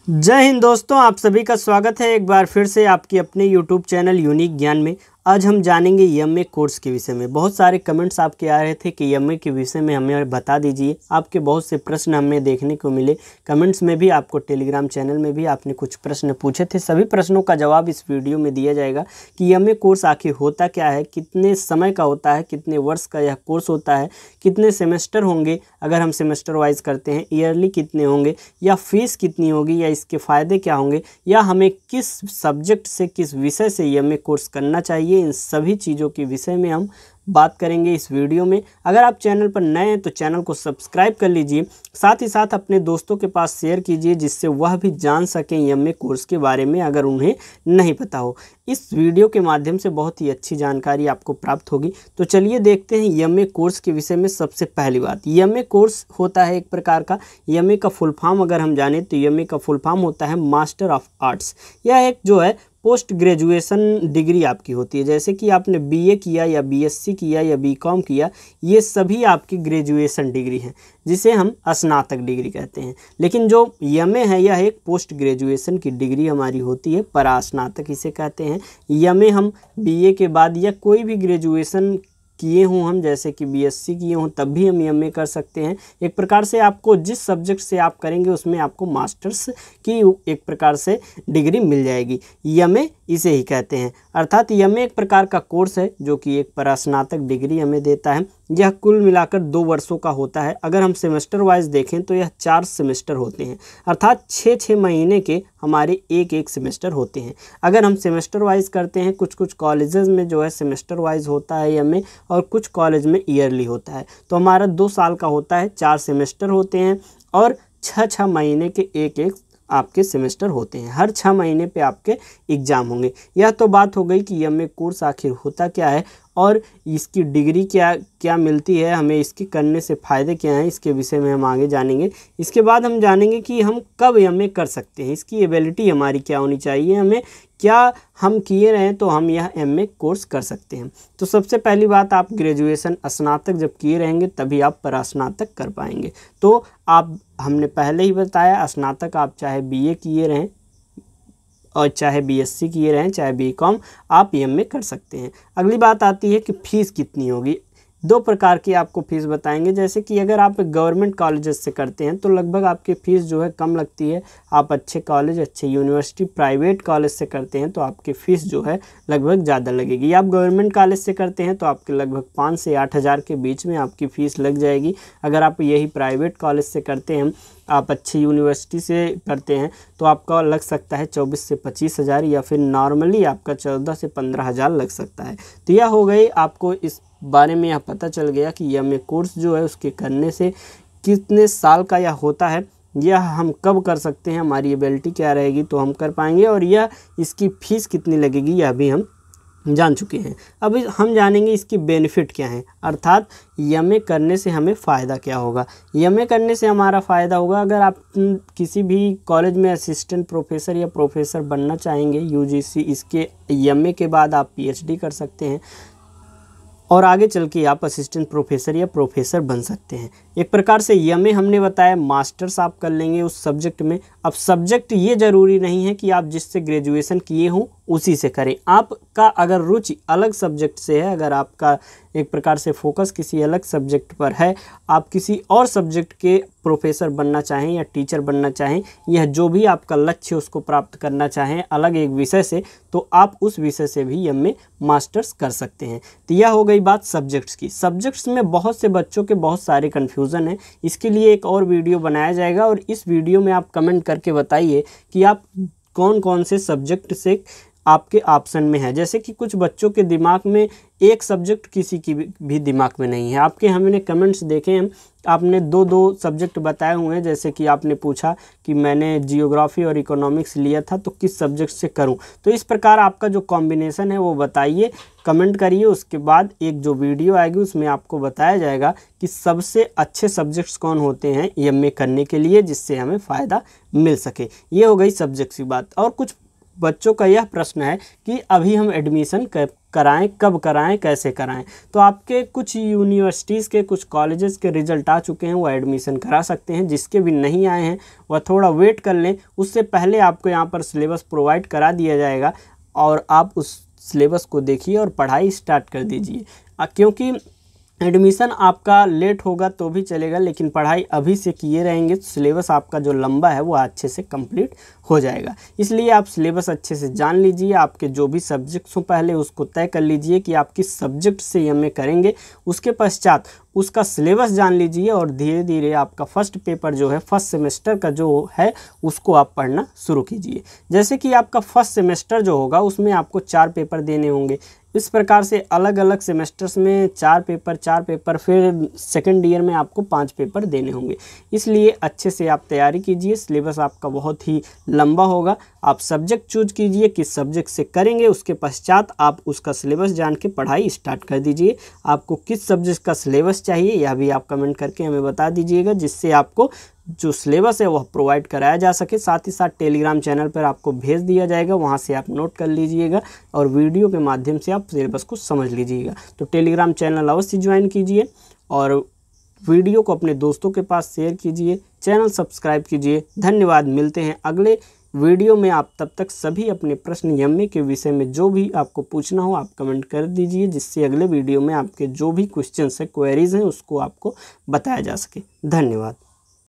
जय हिंद दोस्तों, आप सभी का स्वागत है एक बार फिर से आपके अपने यूट्यूब चैनल यूनिक ज्ञान में। आज हम जानेंगे एमए कोर्स के विषय में। बहुत सारे कमेंट्स आपके आ रहे थे कि एमए के विषय में हमें बता दीजिए। आपके बहुत से प्रश्न हमें देखने को मिले कमेंट्स में भी, आपको टेलीग्राम चैनल में भी आपने कुछ प्रश्न पूछे थे। सभी प्रश्नों का जवाब इस वीडियो में दिया जाएगा कि एमए कोर्स आखिर होता क्या है, कितने समय का होता है, कितने वर्ष का यह कोर्स होता है, कितने सेमेस्टर होंगे अगर हम सेमेस्टर वाइज करते हैं, ईयरली कितने होंगे, या फीस कितनी होगी, या इसके फ़ायदे क्या होंगे, या हमें किस सब्जेक्ट से किस विषय से एमए कोर्स करना चाहिए। इन सभी चीज़ों के विषय में हम बात करेंगे इस वीडियो में। अगर आप चैनल पर नए हैं तो चैनल को सब्सक्राइब कर लीजिए, साथ ही साथ अपने दोस्तों के पास शेयर कीजिए जिससे वह भी जान सकें एमए कोर्स के बारे में अगर उन्हें नहीं पता हो। इस वीडियो के माध्यम से बहुत ही अच्छी जानकारी आपको प्राप्त होगी। तो चलिए देखते हैं एमए कोर्स के विषय में। सबसे पहली बात, एमए कोर्स होता है एक प्रकार का, एमए का फुल फॉर्म अगर हम जाने तो एमए का फुल फॉर्म होता है मास्टर ऑफ आर्ट्स। यह एक जो है पोस्ट ग्रेजुएशन डिग्री आपकी होती है। जैसे कि आपने बीए किया या बीएससी किया या बीकॉम किया, ये सभी आपकी ग्रेजुएशन डिग्री हैं जिसे हम स्नातक डिग्री कहते हैं। लेकिन जो एमए है यह एक पोस्ट ग्रेजुएशन की डिग्री हमारी होती है, परास्नातक इसे कहते हैं। एमए हम बीए के बाद या कोई भी ग्रेजुएशन किए हों हम, जैसे कि बीएससी किए हों, तब भी हम एमए कर सकते हैं। एक प्रकार से आपको जिस सब्जेक्ट से आप करेंगे उसमें आपको मास्टर्स की एक प्रकार से डिग्री मिल जाएगी। एमए इसे ही कहते हैं। अर्थात एमए एक प्रकार का कोर्स है जो कि एक परास्नातक डिग्री हमें देता है। यह कुल मिलाकर 2 वर्षों का होता है। अगर हम सेमेस्टर वाइज देखें तो यह 4 सेमेस्टर होते हैं, अर्थात 6-6 महीने के हमारे एक सेमेस्टर होते हैं। अगर हम सेमेस्टर वाइज करते हैं, कुछ कॉलेजेस में जो है सेमेस्टर वाइज होता है एमए, और कुछ कॉलेज में ईयरली होता है। तो हमारा 2 साल का होता है, 4 सेमेस्टर होते हैं और 6-6 महीने के एक आपके सेमेस्टर होते हैं। हर 6 महीने पे आपके एग्ज़ाम होंगे। यह तो बात हो गई कि एमए कोर्स आखिर होता क्या है और इसकी डिग्री क्या मिलती है, हमें इसके करने से फ़ायदे क्या हैं, इसके विषय में हम आगे जानेंगे। इसके बाद हम जानेंगे कि हम कब एमए कर सकते हैं, इसकी एबिलिटी हमारी क्या होनी चाहिए, हमें क्या हम किए रहें तो हम यह एमए कोर्स कर सकते हैं। तो सबसे पहली बात, आप ग्रेजुएशन स्नातक जब किए रहेंगे तभी आप परास्नातक कर पाएंगे। तो हमने पहले ही बताया, स्नातक आप चाहे बीए किए रहें और चाहे बीएससी किए रहें, चाहे बीकॉम, आप एमए कर सकते हैं। अगली बात आती है कि फ़ीस कितनी होगी। 2 प्रकार की आपको फ़ीस बताएंगे। जैसे कि अगर आप गवर्नमेंट कॉलेजेस से करते हैं तो लगभग आपकी फ़ीस जो है कम लगती है। आप अच्छे कॉलेज, अच्छे यूनिवर्सिटी, प्राइवेट कॉलेज से करते हैं तो आपकी फ़ीस जो है लगभग ज़्यादा लगेगी। आप गवर्नमेंट कॉलेज से करते हैं तो आपके लगभग 5 से 8 हज़ार के बीच में आपकी फ़ीस लग जाएगी। अगर आप यही प्राइवेट कॉलेज से करते हैं, आप अच्छी यूनिवर्सिटी से करते हैं तो आपका लग सकता है 24 से 25 हज़ार, या फिर नॉर्मली आपका 14 से 15 हज़ार लग सकता है। तो यह हो गई, आपको इस बारे में यह पता चल गया कि एमए कोर्स जो है उसके करने से कितने साल का यह होता है, यह हम कब कर सकते हैं, हमारी एबिलिटी क्या रहेगी तो हम कर पाएंगे, और यह इसकी फ़ीस कितनी लगेगी यह भी हम जान चुके हैं। अब हम जानेंगे इसकी बेनिफिट क्या है, अर्थात एमए करने से हमें फ़ायदा क्या होगा। एमए करने से हमारा फ़ायदा होगा, अगर आप किसी भी कॉलेज में असिस्टेंट प्रोफेसर या प्रोफेसर बनना चाहेंगे यूजीसी, इसके एमए के बाद आप पीएचडी कर सकते हैं और आगे चल के आप असिस्टेंट प्रोफेसर या प्रोफेसर बन सकते हैं। एक प्रकार से एमए हमने बताया मास्टर्स आप कर लेंगे उस सब्जेक्ट में। अब सब्जेक्ट ये ज़रूरी नहीं है कि आप जिससे ग्रेजुएशन किए हों उसी से करें। आपका अगर रुचि अलग सब्जेक्ट से है, अगर आपका एक प्रकार से फोकस किसी अलग सब्जेक्ट पर है, आप किसी और सब्जेक्ट के प्रोफेसर बनना चाहें या टीचर बनना चाहें, यह जो भी आपका लक्ष्य उसको प्राप्त करना चाहें अलग एक विषय से, तो आप उस विषय से भी एमए मास्टर्स कर सकते हैं। तो यह हो गई बात सब्जेक्ट्स की। सब्जेक्ट्स में बहुत से बच्चों के बहुत सारे कन्फ्यूज़न हैं, इसके लिए एक और वीडियो बनाया जाएगा और इस वीडियो में आप कमेंट करके बताइए कि आप कौन कौन से सब्जेक्ट से आपके ऑप्शन में है। जैसे कि कुछ बच्चों के दिमाग में एक सब्जेक्ट किसी की भी दिमाग में नहीं है। आपके हमने कमेंट्स देखे हैं, आपने 2-2 सब्जेक्ट बताए हुए हैं। जैसे कि आपने पूछा कि मैंने जियोग्राफी और इकोनॉमिक्स लिया था तो किस सब्जेक्ट से करूं। तो इस प्रकार आपका जो कॉम्बिनेशन है वो बताइए, कमेंट करिए। उसके बाद एक जो वीडियो आएगी उसमें आपको बताया जाएगा कि सबसे अच्छे सब्जेक्ट्स कौन होते हैं एमए करने के लिए, जिससे हमें फ़ायदा मिल सके। ये हो गई सब्जेक्ट्स की बात। और कुछ बच्चों का यह प्रश्न है कि अभी हम एडमिशन कराएं, कब कराएं, कैसे कराएं। तो आपके कुछ यूनिवर्सिटीज़ के, कुछ कॉलेजेस के रिज़ल्ट आ चुके हैं, वो एडमिशन करा सकते हैं। जिसके भी नहीं आए हैं वह थोड़ा वेट कर लें। उससे पहले आपको यहाँ पर सिलेबस प्रोवाइड करा दिया जाएगा और आप उस सिलेबस को देखिए और पढ़ाई स्टार्ट कर दीजिए। क्योंकि एडमिशन आपका लेट होगा तो भी चलेगा, लेकिन पढ़ाई अभी से किए रहेंगे तो सिलेबस आपका जो लंबा है वो अच्छे से कंप्लीट हो जाएगा। इसलिए आप सिलेबस अच्छे से जान लीजिए। आपके जो भी सब्जेक्ट्स हो पहले उसको तय कर लीजिए कि आप किस सब्जेक्ट से एमए करेंगे। उसके पश्चात उसका सिलेबस जान लीजिए और धीरे धीरे आपका फर्स्ट पेपर जो है, फर्स्ट सेमेस्टर का जो है, उसको आप पढ़ना शुरू कीजिए। जैसे कि आपका फर्स्ट सेमेस्टर जो होगा उसमें आपको 4 पेपर देने होंगे। इस प्रकार से अलग अलग सेमेस्टर्स में 4 पेपर, फिर सेकेंड ईयर में आपको 5 पेपर देने होंगे। इसलिए अच्छे से आप तैयारी कीजिए। सिलेबस आपका बहुत ही लंबा होगा। आप सब्जेक्ट चूज कीजिए किस सब्जेक्ट से करेंगे, उसके पश्चात आप उसका सिलेबस जान के पढ़ाई स्टार्ट कर दीजिए। आपको किस सब्जेक्ट का सिलेबस चाहिए यह भी आप कमेंट करके हमें बता दीजिएगा, जिससे आपको जो सिलेबस है वह प्रोवाइड कराया जा सके। साथ ही साथ टेलीग्राम चैनल पर आपको भेज दिया जाएगा, वहां से आप नोट कर लीजिएगा और वीडियो के माध्यम से आप सिलेबस को समझ लीजिएगा। तो टेलीग्राम चैनल अवश्य ज्वाइन कीजिए और वीडियो को अपने दोस्तों के पास शेयर कीजिए, चैनल सब्सक्राइब कीजिए। धन्यवाद। मिलते हैं अगले वीडियो में। आप तब तक सभी अपने प्रश्न एमए के विषय में जो भी आपको पूछना हो आप कमेंट कर दीजिए, जिससे अगले वीडियो में आपके जो भी क्वेश्चंस है, क्वेरीज हैं, उसको आपको बताया जा सके। धन्यवाद।